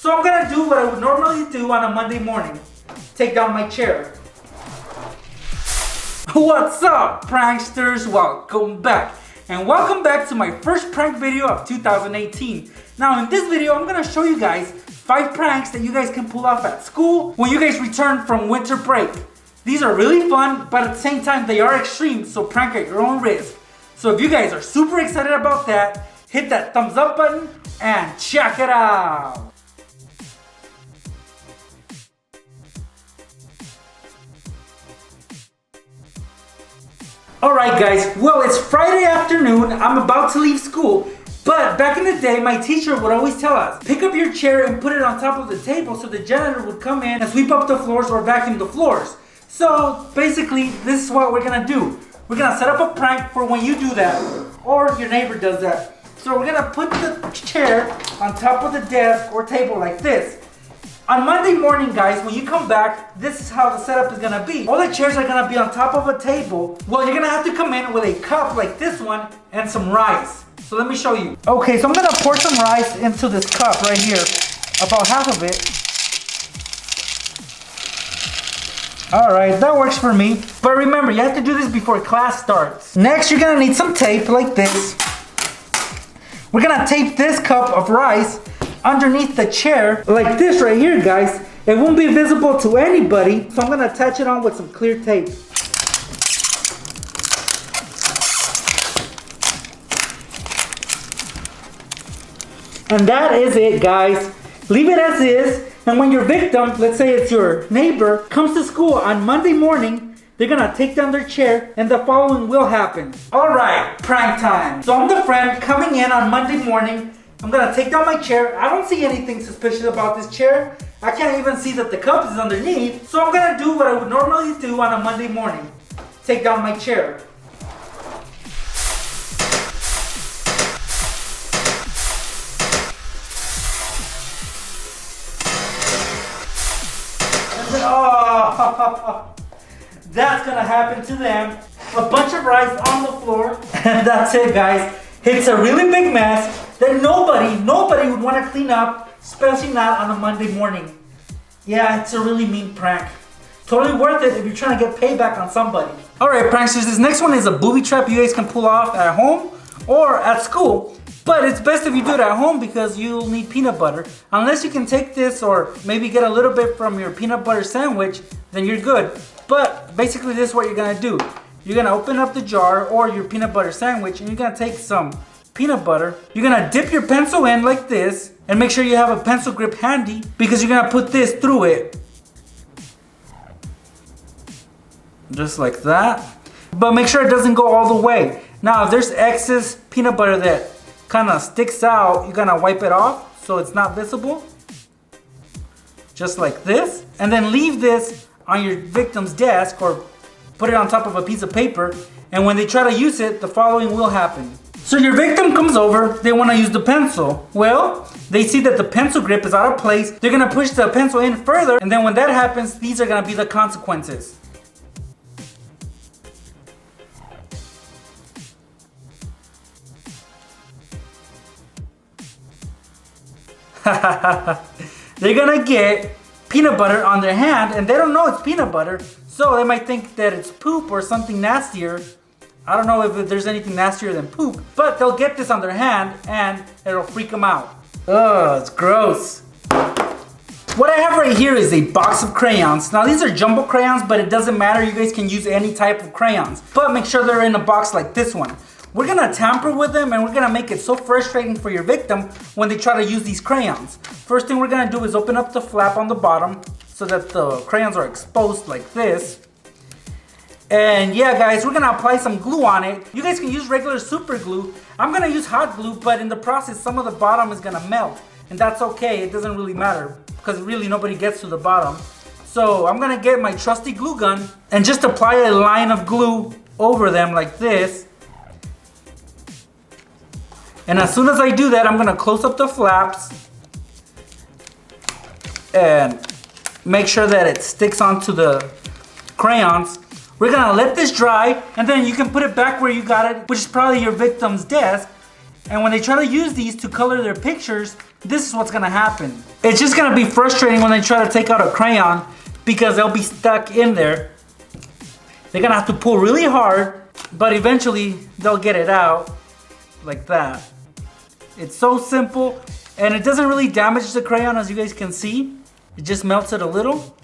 So I'm gonna do what I would normally do on a Monday morning. Take down my chair. What's up, pranksters? Welcome back. And welcome back to my first prank video of 2018. Now in this video, I'm gonna show you guys 5 pranks that you guys can pull off at school when you guys return from winter break. These are really fun, but at the same time, they are extreme, so prank at your own risk. So if you guys are super excited about that, hit that thumbs up button and check it out. Alright guys, well it's Friday afternoon, I'm about to leave school, but back in the day my teacher would always tell us, pick up your chair and put it on top of the table so the janitor would come in and sweep up the floors or vacuum the floors. So basically this is what we're gonna do. We're gonna set up a prank for when you do that, or your neighbor does that. So we're gonna put the chair on top of the desk or table like this. On Monday morning, guys, when you come back, this is how the setup is gonna be. All the chairs are gonna be on top of a table. Well, you're gonna have to come in with a cup like this one and some rice. So let me show you. Okay, so I'm gonna pour some rice into this cup right here, about half of it. All right, that works for me. But remember, you have to do this before class starts. Next, you're gonna need some tape like this. We're gonna tape this cup of rice underneath the chair like this right here, guys. It won't be visible to anybody, so I'm gonna attach it on with some clear tape. And that is it, guys. Leave it as is, and when your victim, let's say it's your neighbor, comes to school on Monday morning, they're gonna take down their chair and the following will happen. Alright, prank time. So I'm the friend coming in on Monday morning. I'm gonna take down my chair. I don't see anything suspicious about this chair. I can't even see that the cup is underneath. So I'm gonna do what I would normally do on a Monday morning. Take down my chair. Oh, that's gonna happen to them. A bunch of rice on the floor. And that's it, guys. It's a really big mess that nobody would want to clean up, especially not on a Monday morning. Yeah, it's a really mean prank. Totally worth it if you're trying to get payback on somebody. Alright, pranksters, this next one is a booby trap you guys can pull off at home or at school. But it's best if you do it at home because you'll need peanut butter. Unless you can take this or maybe get a little bit from your peanut butter sandwich, then you're good. But basically this is what you're gonna do. You're gonna open up the jar or your peanut butter sandwich and you're gonna take some peanut butter. You're gonna dip your pencil in like this and make sure you have a pencil grip handy because you're gonna put this through it. Just like that. But make sure it doesn't go all the way. Now if there's excess peanut butter that kind of sticks out, you're gonna wipe it off so it's not visible. Just like this. And then leave this on your victim's desk or put it on top of a piece of paper. And when they try to use it, the following will happen. So your victim comes over, they want to use the pencil. Well, they see that the pencil grip is out of place. They're gonna push the pencil in further. And then when that happens, these are gonna be the consequences. They're gonna get peanut butter on their hand and they don't know it's peanut butter, so they might think that it's poop or something nastier. I don't know if there's anything nastier than poop, but they'll get this on their hand and it'll freak them out. Ugh, it's gross. What I have right here is a box of crayons. Now these are jumbo crayons, but it doesn't matter, you guys can use any type of crayons, but make sure they're in a box like this one. We're gonna tamper with them and we're gonna make it so frustrating for your victim when they try to use these crayons. First thing we're gonna do is open up the flap on the bottom so that the crayons are exposed like this. And yeah guys, we're gonna apply some glue on it. You guys can use regular super glue. I'm gonna use hot glue, but in the process some of the bottom is gonna melt. And that's okay, it doesn't really matter because really nobody gets to the bottom. So I'm gonna get my trusty glue gun and just apply a line of glue over them like this. And as soon as I do that, I'm gonna close up the flaps and make sure that it sticks onto the crayons. We're gonna let this dry and then you can put it back where you got it, which is probably your victim's desk. And when they try to use these to color their pictures, this is what's gonna happen. It's just gonna be frustrating when they try to take out a crayon because they'll be stuck in there. They're gonna have to pull really hard, but eventually they'll get it out like that. It's so simple, and it doesn't really damage the crayon, as you guys can see. It just melts it a little.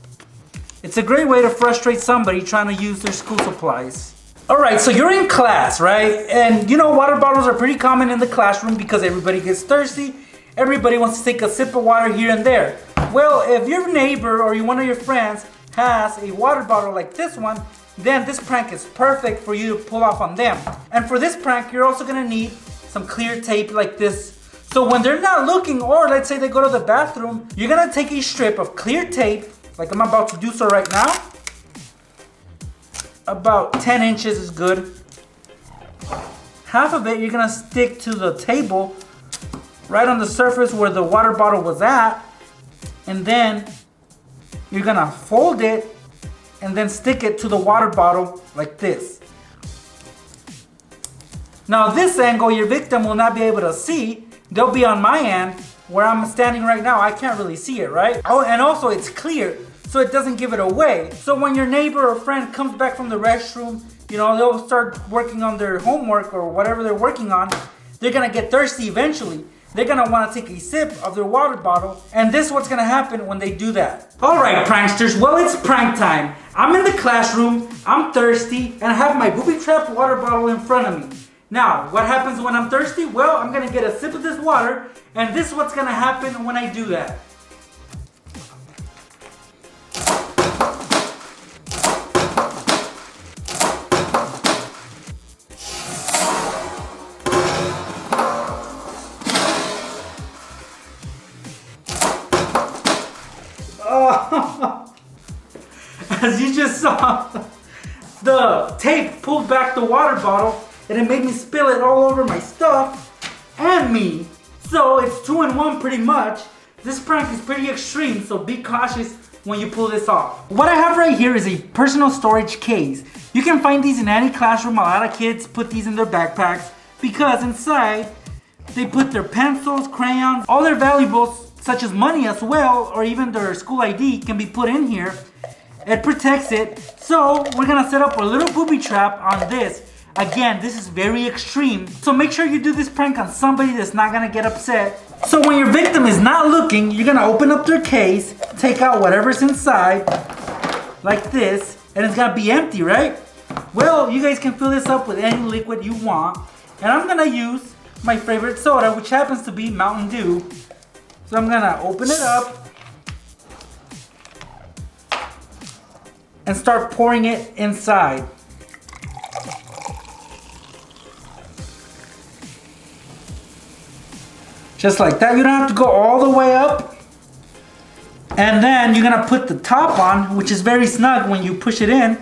It's a great way to frustrate somebody trying to use their school supplies. All right, so you're in class, right? And you know, water bottles are pretty common in the classroom because everybody gets thirsty. Everybody wants to take a sip of water here and there. Well, if your neighbor or one of your friends has a water bottle like this one, then this prank is perfect for you to pull off on them. And for this prank, you're also gonna need some clear tape like this. So when they're not looking, or let's say they go to the bathroom, you're gonna take a strip of clear tape, like I'm about to do so right now. About 10 inches is good. Half of it you're gonna stick to the table, right on the surface where the water bottle was at. And then you're gonna fold it and then stick it to the water bottle like this. Now this angle your victim will not be able to see. They'll be on my end where I'm standing right now. I can't really see it, right? Oh, and also it's clear, so it doesn't give it away. So when your neighbor or friend comes back from the restroom, you know, they'll start working on their homework or whatever they're working on. They're gonna get thirsty eventually. They're gonna wanna take a sip of their water bottle, and this is what's gonna happen when they do that. All right, pranksters, well, it's prank time. I'm in the classroom, I'm thirsty, and I have my booby-trapped water bottle in front of me. Now, what happens when I'm thirsty? Well, I'm gonna get a sip of this water, and this is what's gonna happen when I do that. Oh, as you just saw, the tape pulled back the water bottle and it made me spill it all over my stuff and me. So it's 2-in-1 pretty much. This prank is pretty extreme, so be cautious when you pull this off. What I have right here is a personal storage case. You can find these in any classroom. A lot of kids put these in their backpacks because inside they put their pencils, crayons, all their valuables such as money as well, or even their school ID can be put in here. It protects it. So we're gonna set up a little booby trap on this. Again, this is very extreme, so make sure you do this prank on somebody that's not gonna get upset. So when your victim is not looking, you're gonna open up their case, take out whatever's inside, like this, and it's gonna be empty, right? Well, you guys can fill this up with any liquid you want, and I'm gonna use my favorite soda, which happens to be Mountain Dew. So I'm gonna open it up and start pouring it inside. Just like that. You don't have to go all the way up. And then you're gonna put the top on, which is very snug when you push it in,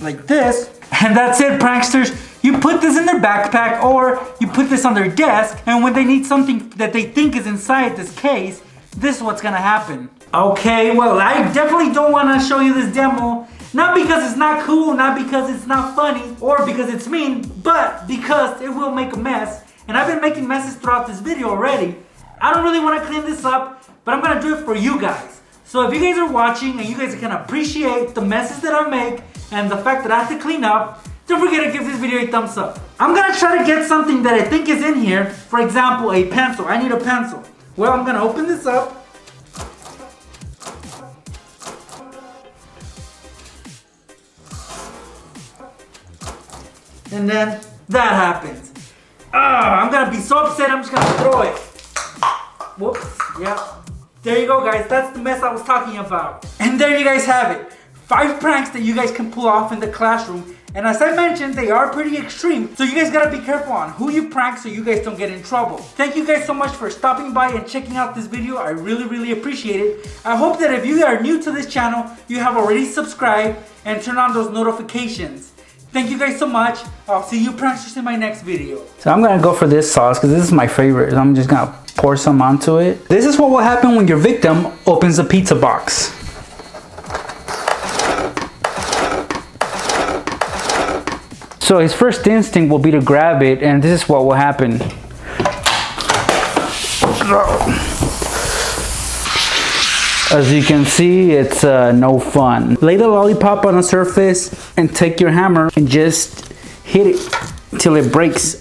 like this. And that's it, pranksters. You put this in their backpack or you put this on their desk, and when they need something that they think is inside this case, this is what's gonna happen. Okay, well, I definitely don't wanna show you this demo. Not because it's not cool, not because it's not funny, or because it's mean, but because it will make a mess. And I've been making messes throughout this video already. I don't really want to clean this up, but I'm going to do it for you guys. So if you guys are watching and you guys can appreciate the messes that I make and the fact that I have to clean up, don't forget to give this video a thumbs up. I'm going to try to get something that I think is in here. For example, a pencil. I need a pencil. Well, I'm going to open this up. And then that happens. I'm gonna be so upset, I'm just gonna throw it. Whoops, yeah. There you go, guys, that's the mess I was talking about. And there you guys have it. 5 pranks that you guys can pull off in the classroom. And as I mentioned, they are pretty extreme, so you guys gotta be careful on who you prank so you guys don't get in trouble. Thank you guys so much for stopping by and checking out this video. I really appreciate it. I hope that if you are new to this channel, you have already subscribed and turned on those notifications. Thank you guys so much. I'll see you pranksters in my next video. So I'm gonna go for this sauce because this is my favorite. I'm just gonna pour some onto it. This is what will happen when your victim opens a pizza box. So his first instinct will be to grab it, and this is what will happen. As you can see, it's no fun. Lay the lollipop on a surface and take your hammer and just hit it till it breaks.